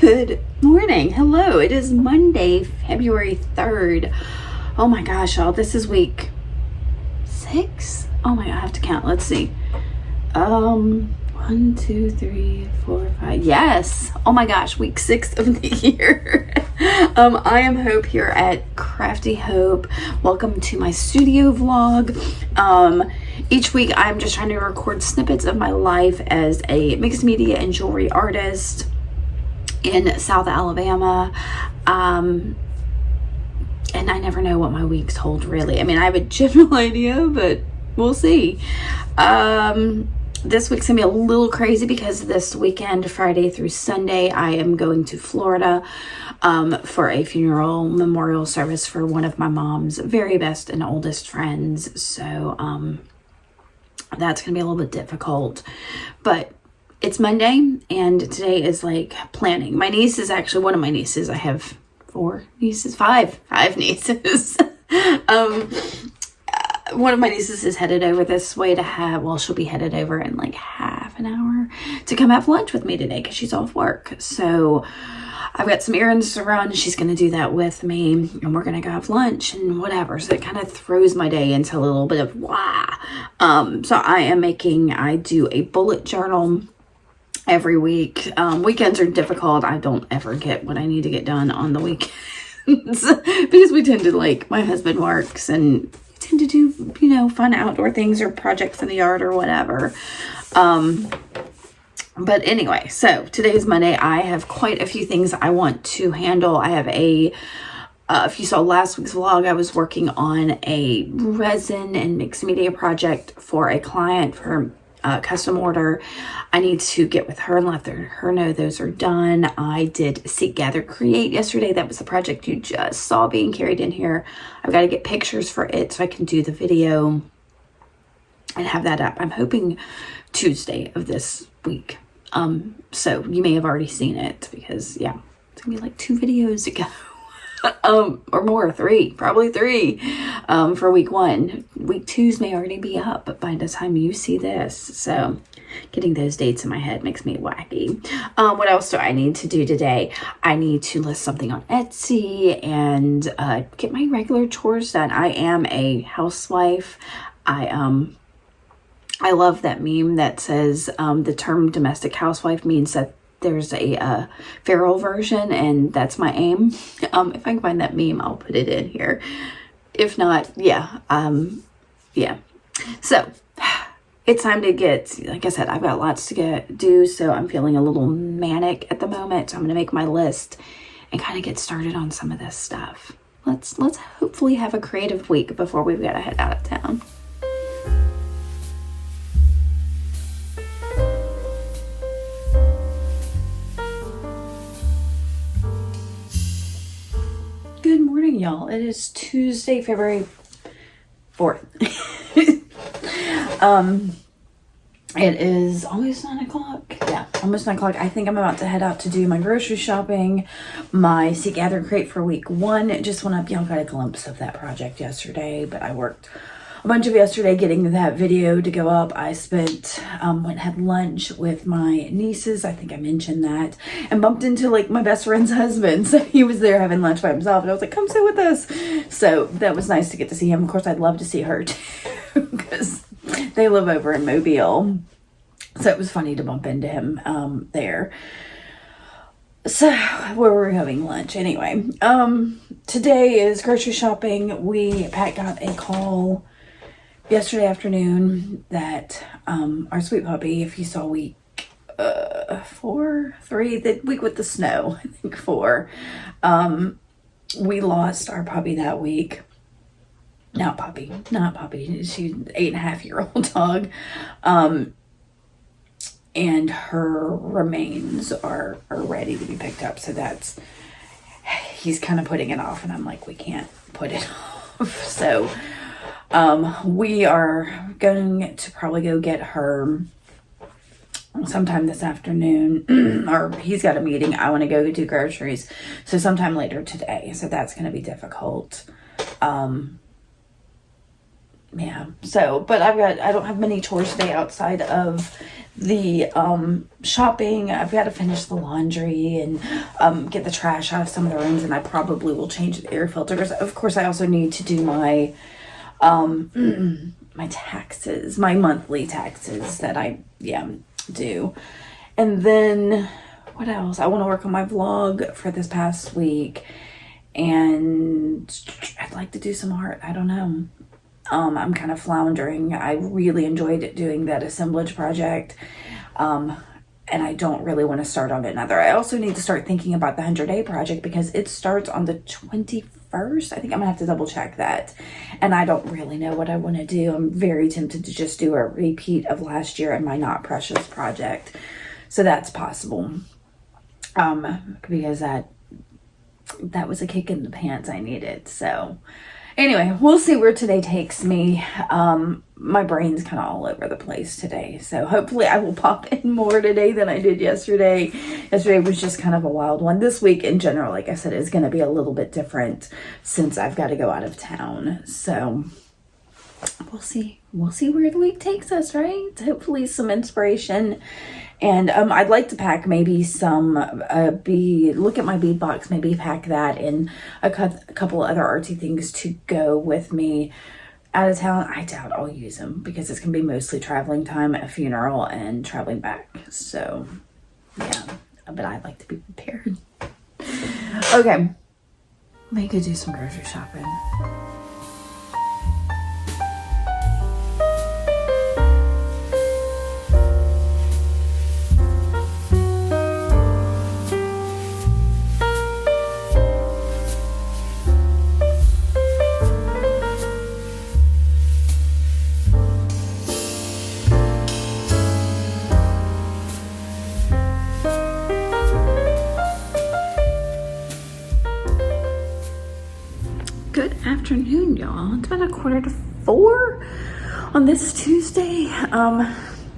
Good morning. Hello. It is Monday, February 3rd. Oh my gosh, y'all. This is week 6. Oh my, I have to count. Let's see. 1, 2, 3, 4, 5. Yes. Oh my gosh, week 6 of the year. I am Hope here at Crafty Hope. Welcome to my studio vlog. Each week I'm just trying to record snippets of my life as a mixed media and jewelry artist in South Alabama. And I never know what my weeks hold, really. I mean, I have a general idea, but we'll see. This week's gonna be a little crazy because this weekend, Friday through Sunday, I am going to Florida for a funeral memorial service for one of my mom's very best and oldest friends. So that's gonna be a little bit difficult, but it's Monday and today is like planning. My niece is actually one of my nieces. I have 4 nieces, 5 nieces. One of my nieces is headed over this way to have, well, she'll be headed over in like half an hour to come have lunch with me today because she's off work. So I've got some errands to run. She's going to do that with me and we're going to go have lunch and whatever. So it kind of throws my day into a little bit of wah. So I do a bullet journal every week. Weekends are difficult. I don't ever get what I need to get done on the weekends because we tend to, like, my husband works and we tend to do, you know, fun outdoor things or projects in the yard or whatever. But anyway, so today's Monday. I have quite a few things I want to handle. I have if you saw last week's vlog, I was working on a resin and mixed media project for a client for custom order. I need to get with her and let her know those are done. I did Seek, Gather, Create yesterday. That was the project you just saw being carried in here. I've got to get pictures for it so I can do the video and have that up. I'm hoping Tuesday of this week. So you may have already seen it because, yeah, it's gonna be like 2 videos ago. Or more, 3, probably 3, for week 1. Week 2's may already be up, but by the time you see this, so getting those dates in my head makes me wacky. What else do I need to do today? I need to list something on Etsy and get my regular chores done. I am a housewife. I love that meme that says the term domestic housewife means that there's a feral version, and that's my aim. If I can find that meme, I'll put it in here. If not, yeah. So it's time to get, like I said, I've got lots to do, so I'm feeling a little manic at the moment. So I'm going to make my list and kind of get started on some of this stuff. Let's hopefully have a creative week before we've got to head out of town. Good morning, y'all. It is Tuesday, February 4th. It is almost 9 o'clock. Yeah, almost 9 o'clock. I think I'm about to head out to do my grocery shopping, my Seek, Gather, Create for week 1. Just went up. Y'all got a glimpse of that project yesterday, but I worked a bunch of yesterday getting that video to go up. I went and had lunch with my nieces. I think I mentioned that, and bumped into like my best friend's husband. So he was there having lunch by himself, and I was like, come sit with us. So that was nice to get to see him. Of course, I'd love to see her too because they live over in Mobile. So it was funny to bump into him there. So where were we having lunch anyway? Today is grocery shopping. Pat got a call yesterday afternoon that our sweet puppy, if you saw week 3, the week with the snow, I think 4, we lost our puppy that week. Not puppy. She's an 8.5-year-old dog. And her remains are ready to be picked up. So he's kind of putting it off, and I'm like, we can't put it off. So we are going to probably go get her sometime this afternoon, or he's got a meeting. I want to go do groceries, so sometime later today. So that's going to be difficult. Yeah. So, but I don't have many chores today outside of the shopping. I've got to finish the laundry and get the trash out of some of the rooms, and I probably will change the air filters. Of course, I also need to do my my taxes, my monthly taxes that I do. And then what else? I want to work on my vlog for this past week, and I'd like to do some art. I don't know. I'm kind of floundering. I really enjoyed doing that assemblage project. And I don't really want to start on another. I also need to start thinking about the 100-day project because it starts on the 21st. I think I'm gonna have to double check that. And I don't really know what I want to do. I'm very tempted to just do a repeat of last year and my Not Precious project. So that's possible. Because that was a kick in the pants I needed. So anyway, we'll see where today takes me. My brain's kind of all over the place today. So hopefully I will pop in more today than I did yesterday. Yesterday was just kind of a wild one. This week in general, like I said, is going to be a little bit different since I've got to go out of town. So we'll see. We'll see where the week takes us, right? Hopefully some inspiration. And I'd like to pack maybe some look at my bead box, maybe pack that and a couple other artsy things to go with me out of town. I doubt I'll use them because it's gonna be mostly traveling time, a funeral, and traveling back. So yeah, but I'd like to be prepared. Okay, let me go do some grocery shopping. Good afternoon, y'all. It's about 3:45 on this Tuesday.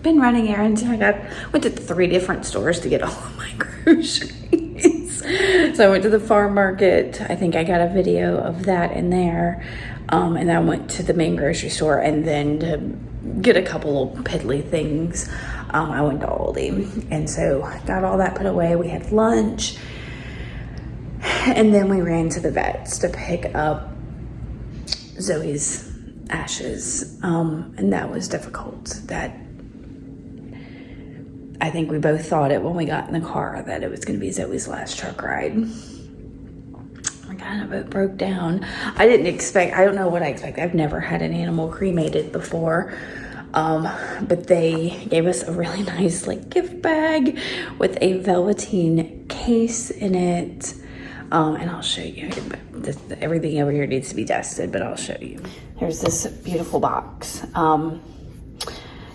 Been running errands. Went to 3 different stores to get all of my groceries. So I went to the farm market. I think I got a video of that in there. And I went to the main grocery store, and then to get a couple of piddly things, I went to Aldi. And so got all that put away. We had lunch. And then we ran to the vets to pick up Zoe's ashes. And that was difficult. That I think we both thought it when we got in the car that it was going to be Zoe's last truck ride. I kind of it broke down. I don't know what I expected. I've never had an animal cremated before. But they gave us a really nice gift bag with a velveteen case in it. And I'll show you. Everything over here needs to be dusted, but I'll show you. There's this beautiful box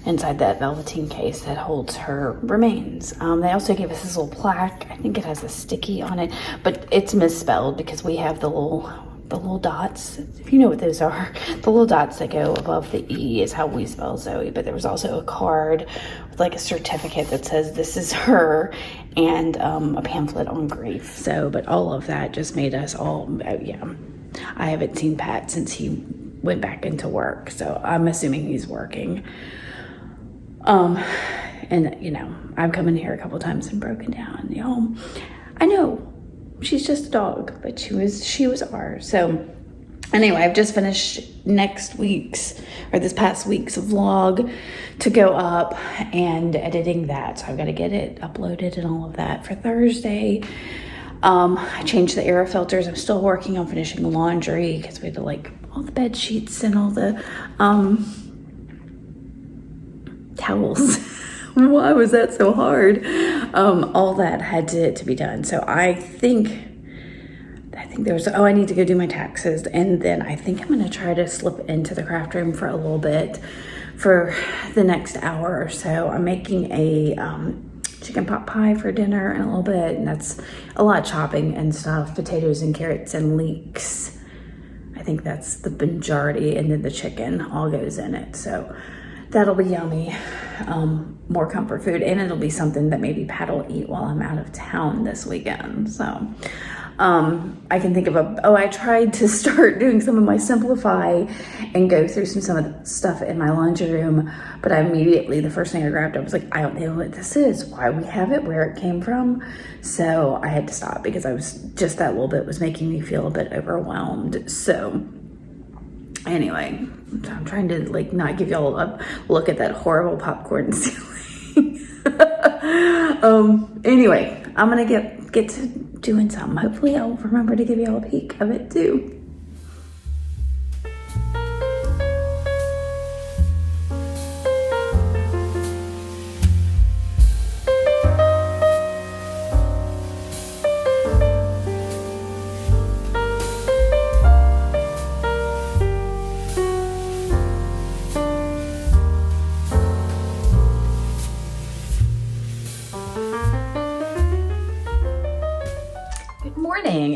inside that velveteen case that holds her remains. They also gave us this little plaque. I think it has a sticky on it, but it's misspelled because we have the little dots. If you know what those are, the little dots that go above the E is how we spell Zoe. But there was also a card with a certificate that says this is her, and a pamphlet on grief. So, but all of that just made us all, I haven't seen Pat since he went back into work, so I'm assuming he's working. And I've come in here a couple times and broken down. I know she's just a dog, but she was ours. So anyway, I've just finished this past week's vlog to go up and editing that. So I've got to get it uploaded and all of that for Thursday. I changed the air filters. I'm still working on finishing the laundry because we had to all the bed sheets and all the towels. Why was that so hard? All that had to be done. So I think I need to go do my taxes, and then I think I'm gonna try to slip into the craft room for a little bit for the next hour or so. I'm making a chicken pot pie for dinner in a little bit, and that's a lot of chopping and stuff, potatoes and carrots and leeks. I think that's the majority, and then the chicken all goes in it. So that'll be yummy. More comfort food, and it'll be something that maybe Pat will eat while I'm out of town this weekend. So I can think of I tried to start doing some of my simplify and go through some of the stuff in my laundry room, but I immediately, the first thing I grabbed, I was like, I don't know what this is, why we have it, where it came from. So I had to stop because I was just, that little bit was making me feel a bit overwhelmed. So anyway, I'm trying to like not give y'all a look at that horrible popcorn ceiling. Anyway, I'm gonna get to doing something. Hopefully I'll remember to give y'all a peek of it too.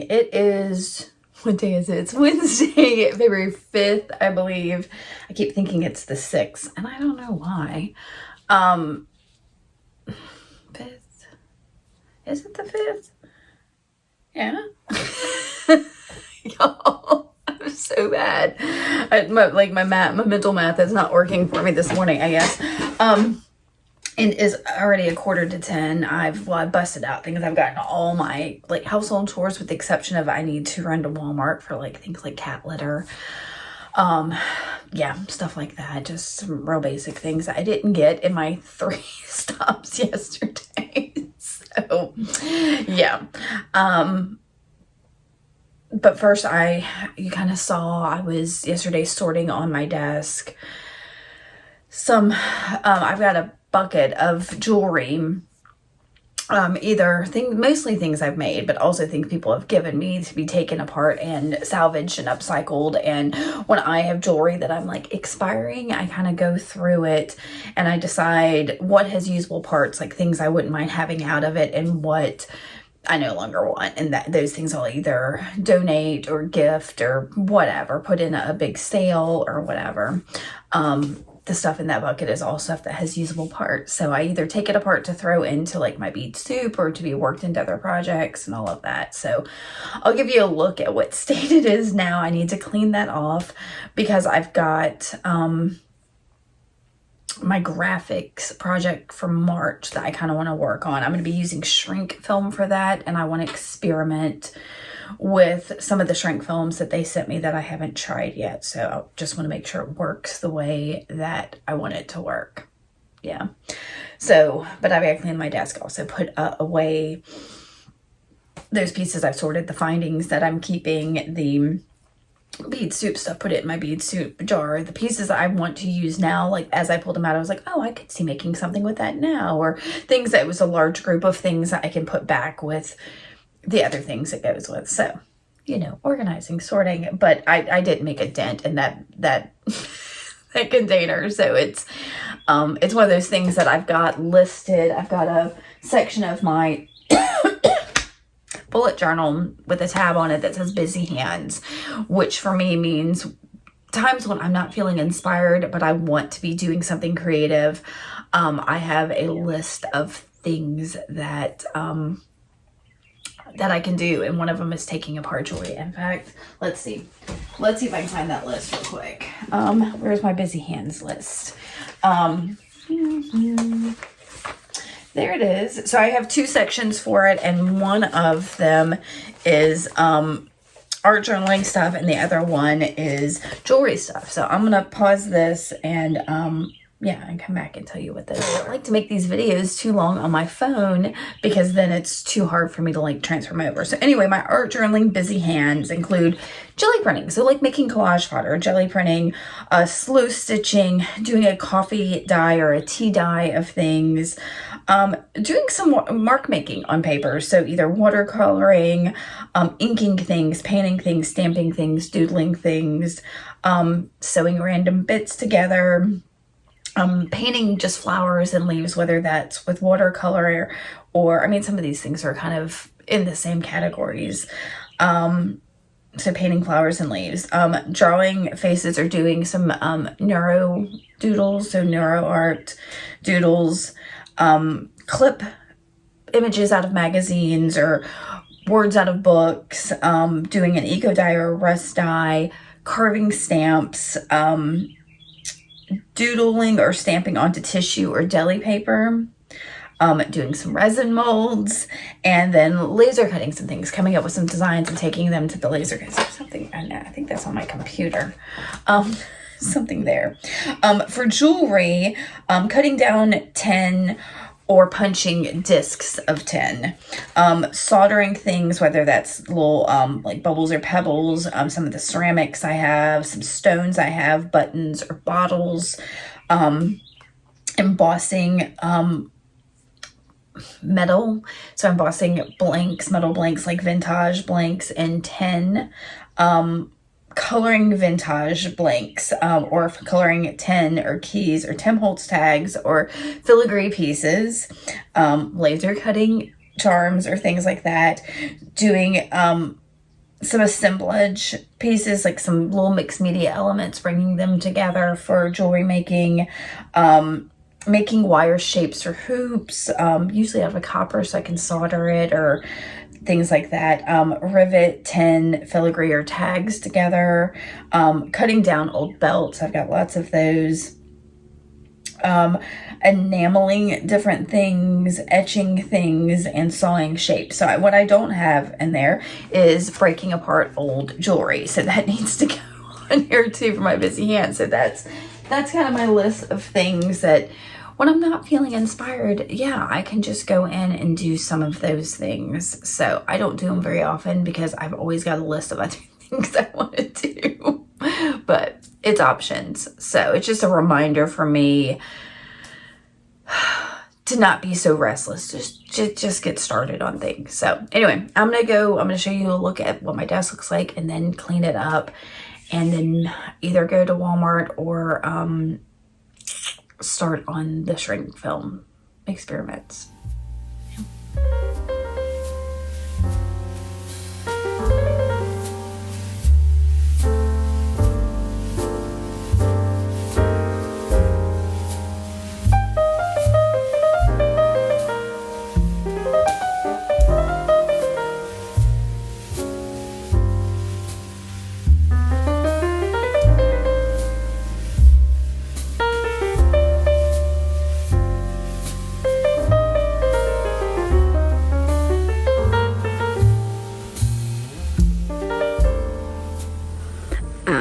It is, what day is it? It's Wednesday, February 5th, I believe. I keep thinking it's the 6th, and I don't know why. 5th? Is it the 5th? Yeah. Y'all, I'm so bad. My mental math is not working for me this morning, I guess. And is already 9:45. I busted out things. I've gotten all my like household chores with the exception of I need to run to Walmart for like things like cat litter. Yeah, stuff like that. Just some real basic things that I didn't get in my 3 stops yesterday. So yeah. But first you kind of saw I was yesterday sorting on my desk I've got a bucket of jewelry, mostly things I've made, but also things people have given me to be taken apart and salvaged and upcycled. And when I have jewelry that I'm like expiring, I kind of go through it and I decide what has usable parts, like things I wouldn't mind having out of it, and what I no longer want. And those things I'll either donate or gift or whatever, put in a big sale or whatever. The stuff in that bucket is all stuff that has usable parts. So I either take it apart to throw into like my bead soup or to be worked into other projects and all of that. So I'll give you a look at what state it is now. I need to clean that off because I've got my graphics project for March that I kind of want to work on. I'm going to be using shrink film for that, and I want to experiment with some of the shrink films that they sent me that I haven't tried yet. So I just want to make sure it works the way that I want it to work. Yeah. So, but I've got to clean my desk, also put away those pieces I've sorted, the findings that I'm keeping, the bead soup stuff, put it in my bead soup jar. The pieces that I want to use now, like as I pulled them out, I was like, oh, I could see making something with that now, or things that was a large group of things that I can put back with the other things it goes with. So, organizing, sorting, but I didn't make a dent in that that container. So it's one of those things that I've got listed. I've got a section of my bullet journal with a tab on it that says busy hands, which for me means times when I'm not feeling inspired, but I want to be doing something creative. I have a list of things that I can do, and one of them is taking apart jewelry. In fact, let's see if I can find that list real quick. Where's my busy hands list? There it is. So I have 2 sections for it, and one of them is art journaling stuff, and the other one is jewelry stuff. So I'm gonna pause this and and come back and tell you what this is. I don't like to make these videos too long on my phone because then it's too hard for me to like transfer them over. So anyway, my art journaling busy hands include jelly printing. So like making collage fodder, jelly printing, slow stitching, doing a coffee dye or a tea dye of things, doing some mark making on paper. So either watercoloring, inking things, painting things, stamping things, doodling things, sewing random bits together, painting just flowers and leaves, whether that's with watercolor or some of these things are kind of in the same categories. So painting flowers and leaves, drawing faces or doing some neuro doodles, so neuro art doodles, clip images out of magazines or words out of books, doing an eco dye or a rust dye, carving stamps, doodling or stamping onto tissue or deli paper, doing some resin molds, and then laser cutting some things, coming up with some designs and taking them to the laser cutter. Something, I think that's on my computer. Something there. For jewelry, cutting down 10 or punching discs of 10, soldering things, whether that's little like bubbles or pebbles, some of the ceramics I have, some stones I have, buttons or bottles, embossing metal, so embossing blanks, metal blanks, like vintage blanks in 10, coloring vintage blanks, or coloring 10 or keys or Tim Holtz tags or filigree pieces, laser cutting charms or things like that, doing some assemblage pieces, like some little mixed media elements, bringing them together for jewelry making, making wire shapes or hoops, usually out of a copper so I can solder it or things like that, rivet 10 filigree or tags together, cutting down old belts, I've got lots of those, enameling different things, etching things, and sawing shapes. So what I don't have in there is breaking apart old jewelry, so that needs to go on here too for my busy hand. So that's kind of my list of things that when I'm not feeling inspired, yeah, I can just go in and do some of those things. So I don't do them very often because I've always got a list of other things I want to do, but it's options. So it's just a reminder for me to not be so restless. Just get started on things. So anyway, I'm going to show you a look at what my desk looks like and then clean it up and then either go to Walmart or, start on the shrink film experiments.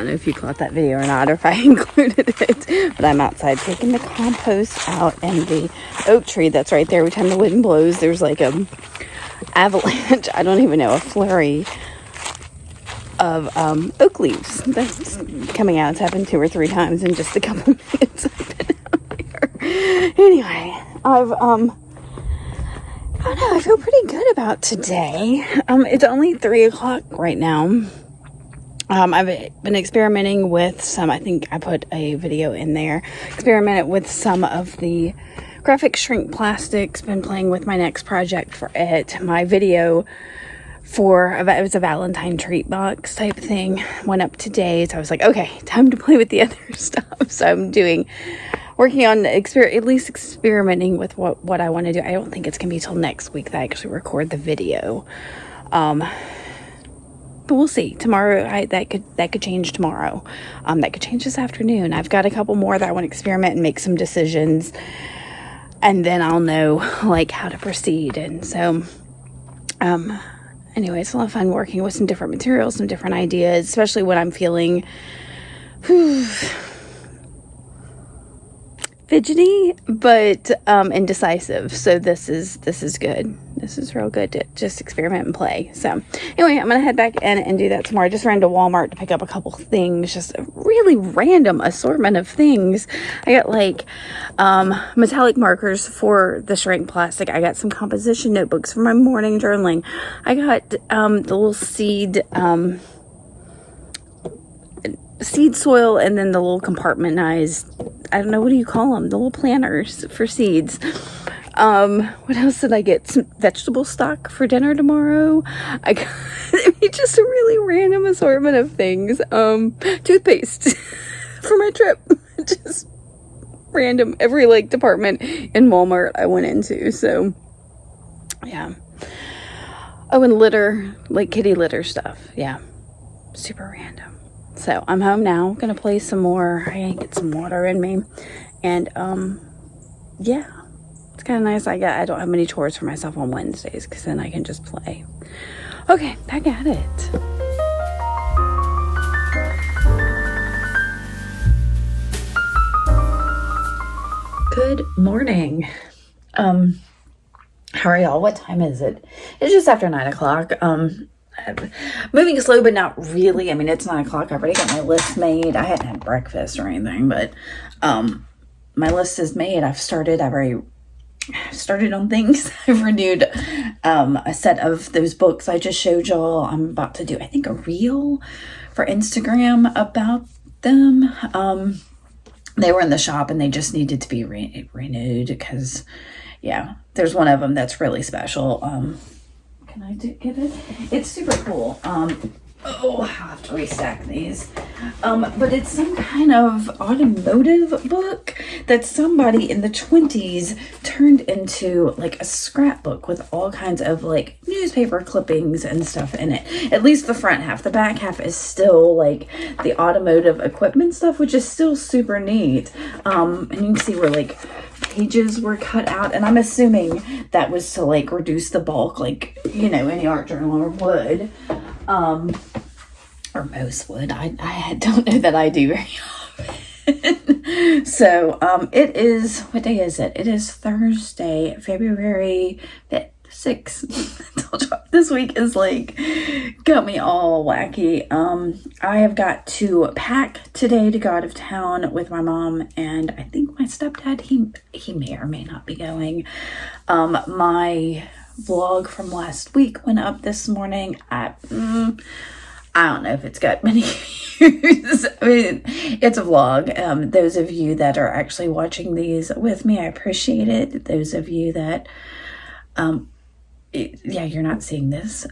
If you caught that video or not, or if I included it, but I'm outside taking the compost out, and the oak tree that's right there, every time the wind blows there's like a avalanche, I don't even know, a flurry of oak leaves that's just coming out. It's happened 2 or 3 times in just a couple minutes I've been out here. Anyway, I don't know, I feel pretty good about today. It's only 3 o'clock right now. I've been experimenting with some, I think I put a video in there, experimented with some of the graphic shrink plastics, been playing with my next project for it. My video for, it was a Valentine treat box type thing, went up today, so I was like, okay, time to play with the other stuff. So I'm working on at least experimenting with what I want to do. I don't think it's going to be till next week that I actually record the video. But we'll see. Tomorrow, that could change tomorrow. That could change this afternoon. I've got a couple more that I want to experiment and make some decisions, and then I'll know like how to proceed. And so, anyway, it's a lot of fun working with some different materials, some different ideas, especially when I'm feeling fidgety but indecisive. So this is good. This is real good to just experiment and play. So anyway, I'm gonna head back in and do that tomorrow. I just ran to Walmart to pick up a couple things, just a really random assortment of things. I got like metallic markers for the shrink plastic. I got some composition notebooks for my morning journaling. I got the little seed soil, and then the little compartmentized, I don't know, what do you call them? The little planters for seeds. What else did I get? Some vegetable stock for dinner tomorrow. I got just a really random assortment of things. Toothpaste for my trip. Just random, every like department in Walmart I went into. So yeah. Oh, and litter, like kitty litter stuff. Yeah, super random. So I'm home now. Gonna play some more. I gotta get some water in me, and yeah, it's kind of nice. I don't have many chores for myself on Wednesdays because then I can just play. Okay, back at it. Good morning. How are y'all? What time is it? It's just after 9 o'clock. Moving slow, but not really. I mean, it's 9 o'clock. I've already got my list made. I hadn't had breakfast or anything, but my list is made. I've started on things. I've renewed a set of those books I just showed y'all. I'm about to do, I think, a reel for Instagram about them. They were in the shop and they just needed to be renewed because, yeah, there's one of them that's really special. Can I get it? It's super cool. I'll have to restack these. But it's some kind of automotive book that somebody in the 20s turned into like a scrapbook with all kinds of like newspaper clippings and stuff in it. At least the front half. The back half is still like the automotive equipment stuff, which is still super neat. And you can see where like pages were cut out, and I'm assuming that was to like reduce the bulk, like, you know, any art journal would. Or most would. I don't know that I do very often. So, it is, what day is it? It is Thursday, February 5th, 6th. This week is like, got me all wacky. I have got to pack today to go out of town with my mom, and I think my stepdad, he may or may not be going. My vlog from last week went up this morning. I don't know if it's got many views. I mean, it's a vlog. Those of you that are actually watching these with me, I appreciate it. Those of you that, yeah, you're not seeing this.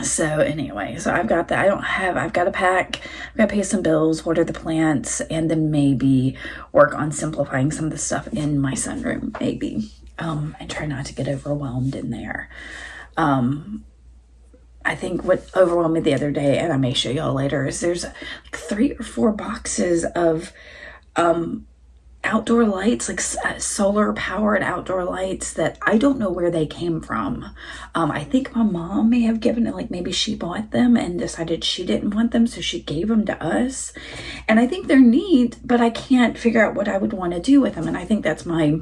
So anyway, so I've got that. I've got to pack, I've got to pay some bills, water the plants, and then maybe work on simplifying some of the stuff in my sunroom, maybe. And try not to get overwhelmed in there. I think what overwhelmed me the other day, and I may show y'all later, is there's like 3 or 4 boxes of outdoor lights, like solar powered outdoor lights that I don't know where they came from. I think my mom may have given it, like maybe she bought them and decided she didn't want them, so she gave them to us. And I think they're neat, but I can't figure out what I would want to do with them. And I think that's my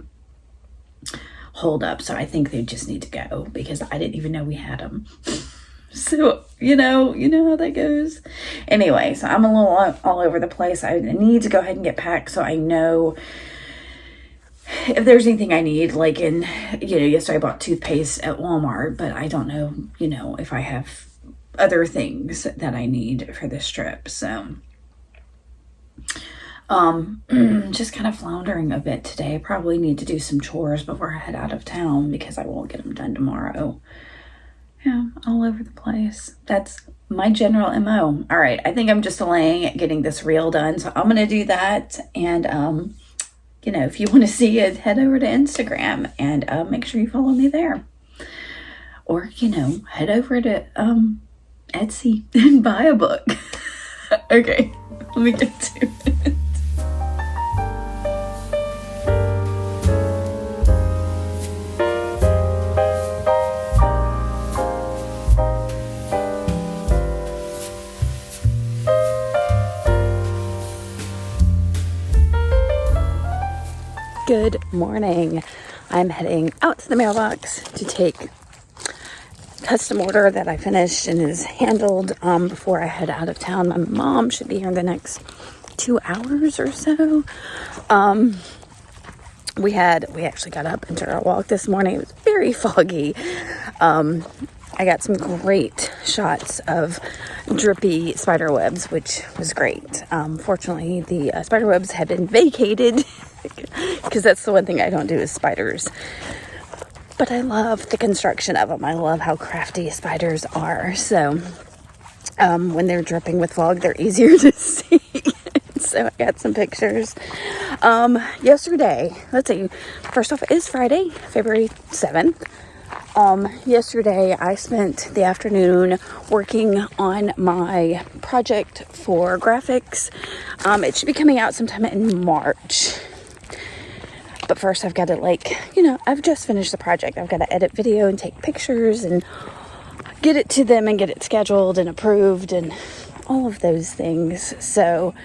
hold up. So I think they just need to go because I didn't even know we had them. So, you know how that goes. Anyway, so I'm a little all over the place. I need to go ahead and get packed so I know if there's anything I need, like in, yesterday I bought toothpaste at Walmart, but I don't know, if I have other things that I need for this trip. So, just kind of floundering a bit today. I probably need to do some chores before I head out of town because I won't get them done tomorrow. Yeah, all over the place. That's my general MO. All right, I think I'm just delaying getting this reel done, so I'm going to do that. And, if you want to see it, head over to Instagram and make sure you follow me there. Or, head over to Etsy and buy a book. Okay, let me get to it. Good morning. I'm heading out to the mailbox to take custom order that I finished and is handled before I head out of town. My mom should be here in the next 2 hours or so. We actually got up and took our walk this morning. It was very foggy. I got some great shots of drippy spider webs, which was great. Fortunately, the spider webs had been vacated because that's the one thing I don't do is spiders. But I love the construction of them. I love how crafty spiders are. So when they're dripping with fog, they're easier to see. So I got some pictures. Yesterday, let's see, first off, it is Friday, February 7th. Yesterday I spent the afternoon working on my project for graphics. It should be coming out sometime in March. But first I've got to I've just finished the project. I've got to edit video and take pictures and get it to them and get it scheduled and approved and all of those things. So,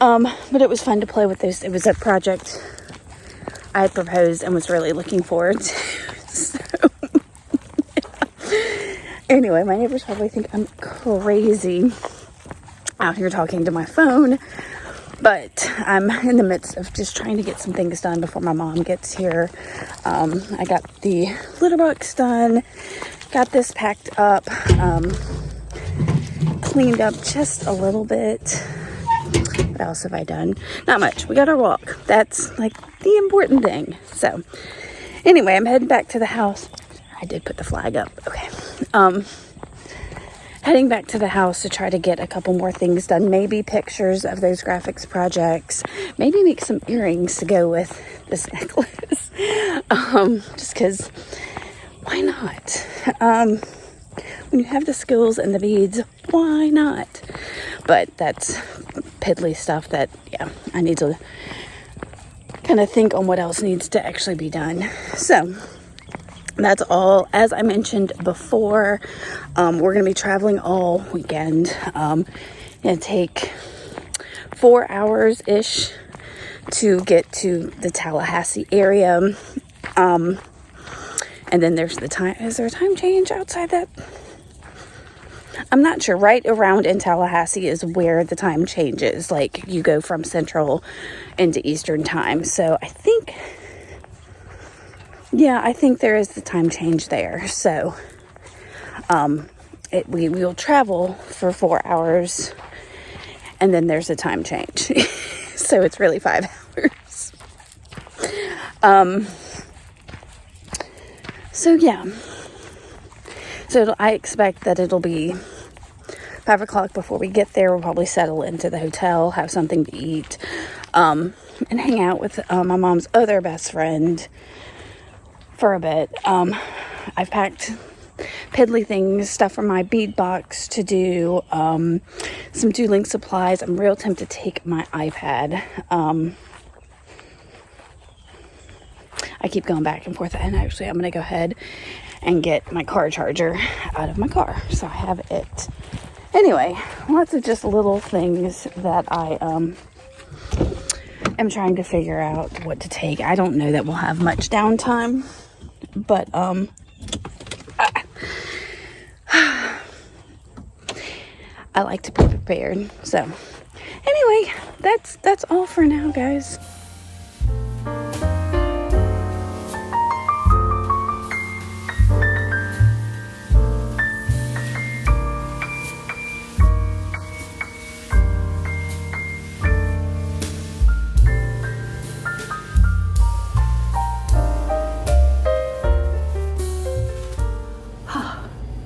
but it was fun to play with this. It was a project I had proposed and was really looking forward to. So, yeah. Anyway, my neighbors probably think I'm crazy out here talking to my phone, but I'm in the midst of just trying to get some things done before my mom gets here. I got the litter box done, got this packed up, cleaned up just a little bit. What else have I done? Not much. We got our walk. That's like the important thing. So anyway, I'm heading back to the house. I did put the flag up. Okay. Heading back to the house to try to get a couple more things done. Maybe pictures of those graphics projects. Maybe make some earrings to go with this necklace. Just because, why not? When you have the skills and the beads, why not? But that's piddly stuff that, yeah, I need to kind of think on what else needs to actually be done. So that's all. As I mentioned before, we're going to be traveling all weekend. It'll take 4 hours-ish to get to the Tallahassee area. And then there's the time. Is there a time change outside that? I'm not sure. Right around in Tallahassee is where the time changes. Like you go from Central into Eastern time. So I think there is the time change there. So we will travel for 4 hours and then there's a time change. So it's really 5 hours. So yeah. So I expect that it'll be 5 o'clock before we get there. We'll probably settle into the hotel, have something to eat, and hang out with my mom's other best friend for a bit. I've packed piddly things, stuff from my bead box to do, some doodling supplies. I'm real tempted to take my iPad. I keep going back and forth, and actually I'm going to go ahead and get my car charger out of my car, so I have it. Anyway, lots of just little things that I am trying to figure out what to take. I don't know that we'll have much downtime, but I like to be prepared. So anyway, that's all for now, guys.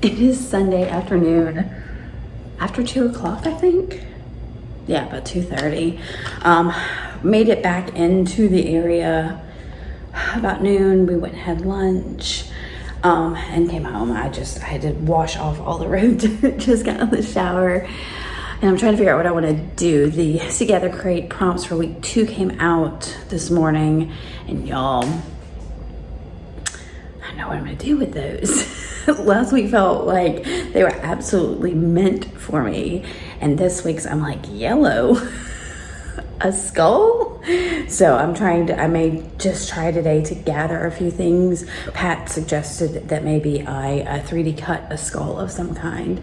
It is Sunday afternoon, after 2 o'clock, I think. Yeah, about 2:30. Made it back into the area about noon. We went and had lunch, and came home. I had to wash off all the road, just got out of the shower. And I'm trying to figure out what I want to do. The Together Crate prompts for week 2 came out this morning, and y'all, I know what I'm gonna do with those. Last week felt like they were absolutely meant for me, and this week's I'm like, yellow, a skull. So I may just try today to gather a few things. Pat suggested that maybe I 3D cut a skull of some kind,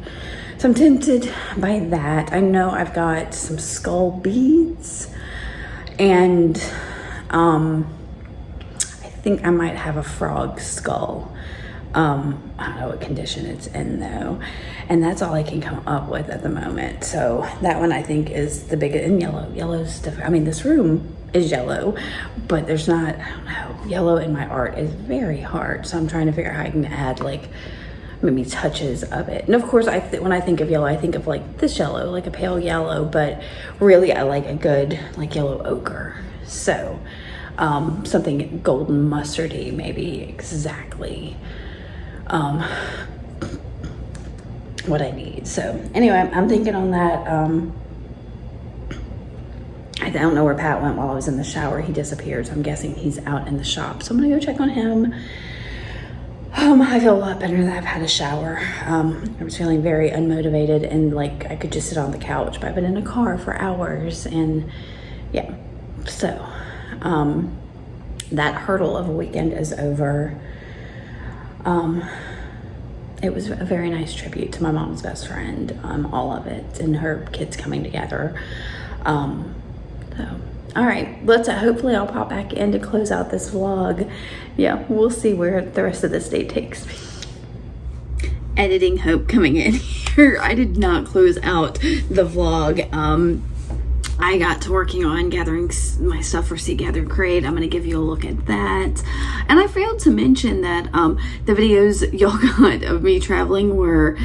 so I'm tempted by that. I know I've got some skull beads, and I think I might have a frog skull. I don't know what condition it's in though, and that's all I can come up with at the moment. So that one I think is the biggest. And yellow's different. I mean, this room is yellow, but there's not, I don't know, yellow in my art is very hard. So I'm trying to figure out how I can add like maybe touches of it. And of course, when I think of yellow, I think of like this yellow, like a pale yellow, but really I like a good like yellow ochre. So something golden mustardy, maybe exactly what I need. So anyway, I'm thinking on that. I don't know where Pat went while I was in the shower. He disappeared, so I'm guessing he's out in the shop. So I'm gonna go check on him. I feel a lot better that I've had a shower. I was feeling very unmotivated and like I could just sit on the couch, but I've been in a car for hours and yeah. So that hurdle of a weekend is over. It was a very nice tribute to my mom's best friend, all of it, and her kids coming together. So, all right, hopefully I'll pop back in to close out this vlog. Yeah, we'll see where the rest of this day takes me. Editing Hope coming in here. I did not close out the vlog. I got to working on gathering my stuff for Seek Gather Create. I'm going to give you a look at that. And I failed to mention that the videos y'all got of me traveling were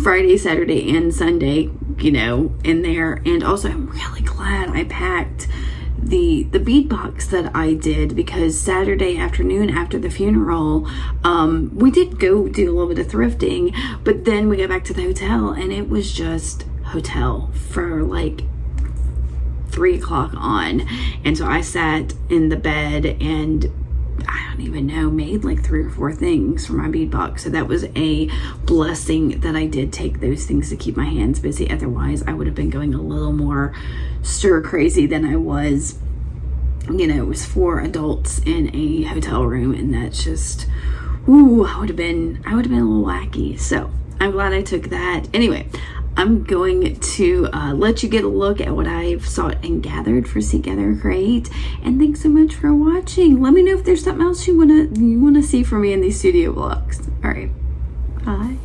Friday, Saturday, and Sunday, you know, in there. And also I'm really glad I packed the bead box that I did, because Saturday afternoon after the funeral, we did go do a little bit of thrifting, but then we got back to the hotel and it was just hotel for like 3 o'clock on. And so I sat in the bed and I don't even know, made like 3 or 4 things for my bead box. So that was a blessing that I did take those things to keep my hands busy. Otherwise I would have been going a little more stir crazy than I was. You know, it was 4 adults in a hotel room, and that's just, ooh, I would have been a little wacky. So I'm glad I took that. Anyway, I'm going to let you get a look at what I've sought and gathered for Seek Gather Create. And thanks so much for watching. Let me know if there's something else you wanna see from me in these studio vlogs. All right, bye.